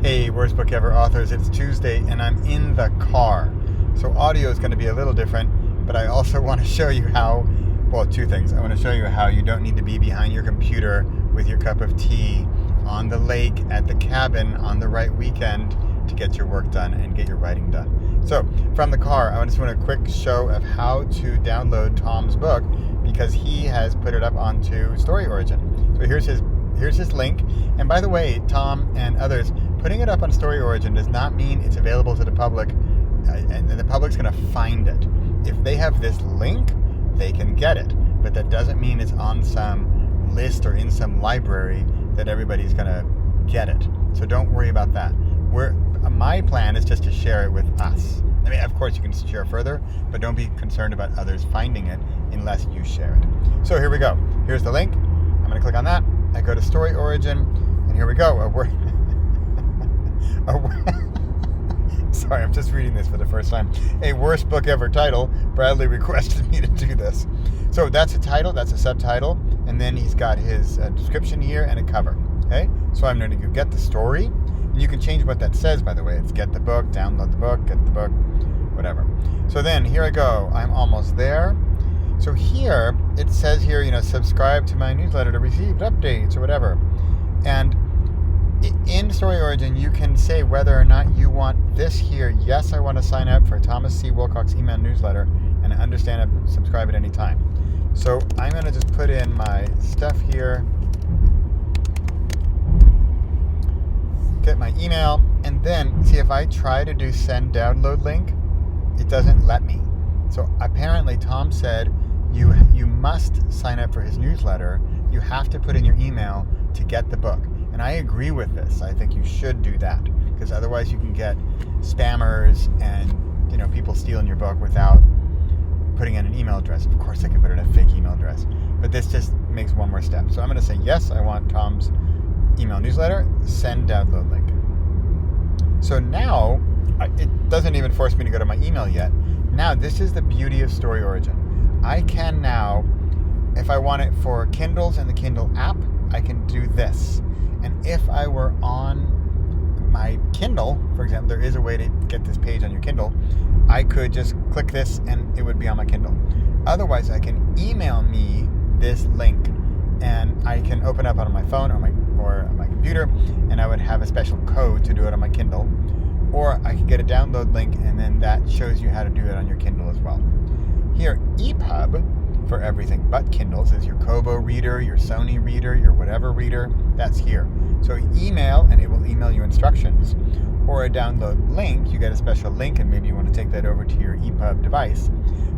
Hey, Worst Book Ever authors, it's Tuesday and I'm in the car. So audio is going to be a little different, but I also want to show you how, well, two things. I want to show you how you don't need to be behind your computer with your cup of tea on the lake at the cabin on the right weekend to get your work done and get your writing done. So from the car, I just want a quick show of how to download Tom's book because he has put it up onto StoryOrigin. So here's his link. And by the way, Tom and others, putting it up on StoryOrigin does not mean it's available to the public and the public's going to find it. If they have this link, they can get it. But that doesn't mean it's on some list or in some library that everybody's going to get it. So don't worry about that. My plan is just to share it with us. I mean, of course, you can share further, but don't be concerned about others finding it unless you share it. So here we go. Here's the link. I'm going to click on that. I go to StoryOrigin, and here we go. Sorry, I'm just reading this for the first time. A Worst Book Ever title. Bradley requested me to do this. So that's a title, that's a subtitle, and then he's got his description here and a cover. Okay, so I'm going to go get the story, and you can change what that says, by the way. It's get the book, download the book, get the book, whatever. So then here I go. I'm almost there. So here, it says here, subscribe to my newsletter to receive updates or whatever. And in StoryOrigin, you can say whether or not you want this here. Yes, I want to sign up for Thomas C. Wilcox email newsletter and understand and subscribe at any time. So I'm going to just put in my stuff here, get my email, and then see if I try to do send download link, it doesn't let me. So apparently Tom said you must sign up for his newsletter. You have to put in your email to get the book. And I agree with this. I think you should do that because otherwise you can get spammers and people stealing your book without putting in an email address. Of course, I could put in a fake email address, but this just makes one more step. So I'm going to say yes, I want Tom's email newsletter. Send download link. So now it doesn't even force me to go to my email yet. Now this is the beauty of StoryOrigin. I can now, if I want it for Kindles and the Kindle app, I can do this. And if I were on my Kindle, for example, there is a way to get this page on your Kindle, I could just click this and it would be on my Kindle. Otherwise, I can email me this link and I can open up on my phone or my computer, and I would have a special code to do it on my Kindle. Or I could get a download link and then that shows you how to do it on your Kindle as well. Here, EPUB, for everything but Kindles, is your Kobo reader, your Sony reader, your whatever reader, that's here. So email and it will email you instructions. Or a download link, you get a special link and maybe you want to take that over to your EPUB device.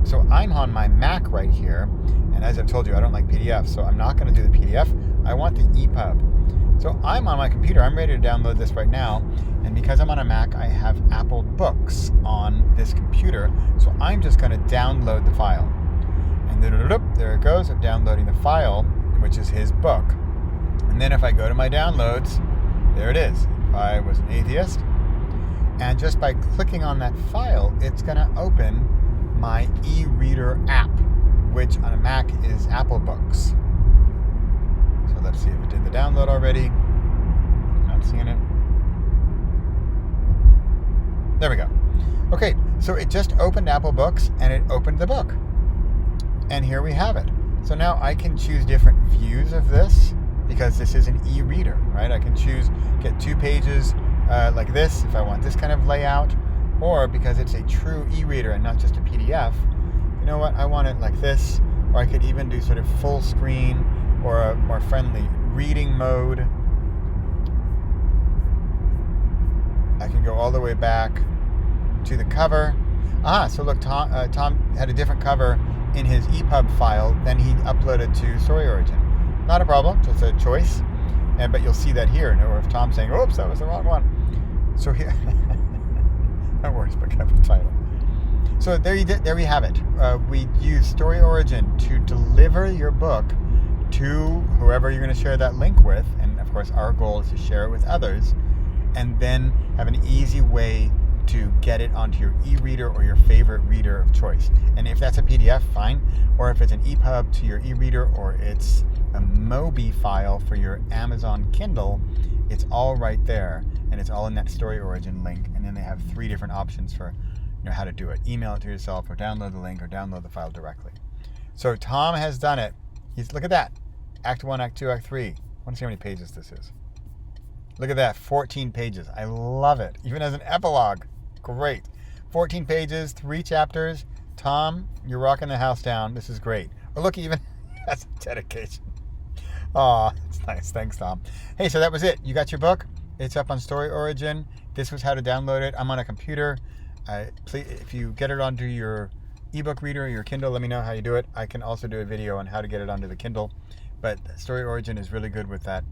So I'm on my Mac right here, and as I've told you, I don't like PDFs, so I'm not going to do the PDF. I want the EPUB. So I'm on my computer, I'm ready to download this right now, and because I'm on a Mac, I have Apple Books on this computer, so I'm just going to download the file. And there it goes, I'm downloading the file, which is his book. And then if I go to my downloads, there it is. If I was an atheist, and just by clicking on that file, it's going to open my e-reader app, which on a Mac is Apple Books. So let's see if it did the download already. Not seeing it. There we go. Okay, so it just opened Apple Books and it opened the book. And here we have it. So now I can choose different views of this because this is an e-reader, right? I can get 2 pages like this if I want this kind of layout, or because it's a true e-reader and not just a PDF, you know what? I want it like this, or I could even do sort of full screen or a more friendly reading mode. I can go all the way back to the cover. So look, Tom had a different cover in his EPUB file than he uploaded to StoryOrigin. Not a problem, just a choice. But you'll see that here. Or if Tom's saying, oops, that was the wrong one. So here, that works, but kept the title. So there we have it. We use StoryOrigin to deliver your book to whoever you're going to share that link with. And of course, our goal is to share it with others. And then have an easy way to get it onto your e-reader or your favorite reader of choice. And if that's a PDF, fine. Or if it's an EPUB to your e-reader, or it's a Mobi file for your Amazon Kindle, It's all right there, and it's all in that StoryOrigin link. And then they have 3 different options for how to do it. Email it to yourself, or download the link, or download the file directly. So Tom has done it. Look at that. Act 1, Act 2, Act 3. I want to see how many pages this is. Look at that, 14 pages. I love it. Even as an epilogue. Great. 14 pages, 3 chapters. Tom, you're rocking the house down. This is great. Or look, even that's dedication. Aw, it's nice. Thanks, Tom. Hey, so that was it. You got your book. It's up on StoryOrigin. This was how to download it. I'm on a computer. Please, if you get it onto your ebook reader or your Kindle, let me know how you do it. I can also do a video on how to get it onto the Kindle. But StoryOrigin is really good with that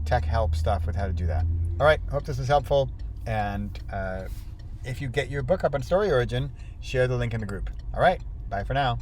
tech help stuff with how to do that. All right, hope this is helpful. And if you get your book up on StoryOrigin, share the link in the group. All right, bye for now.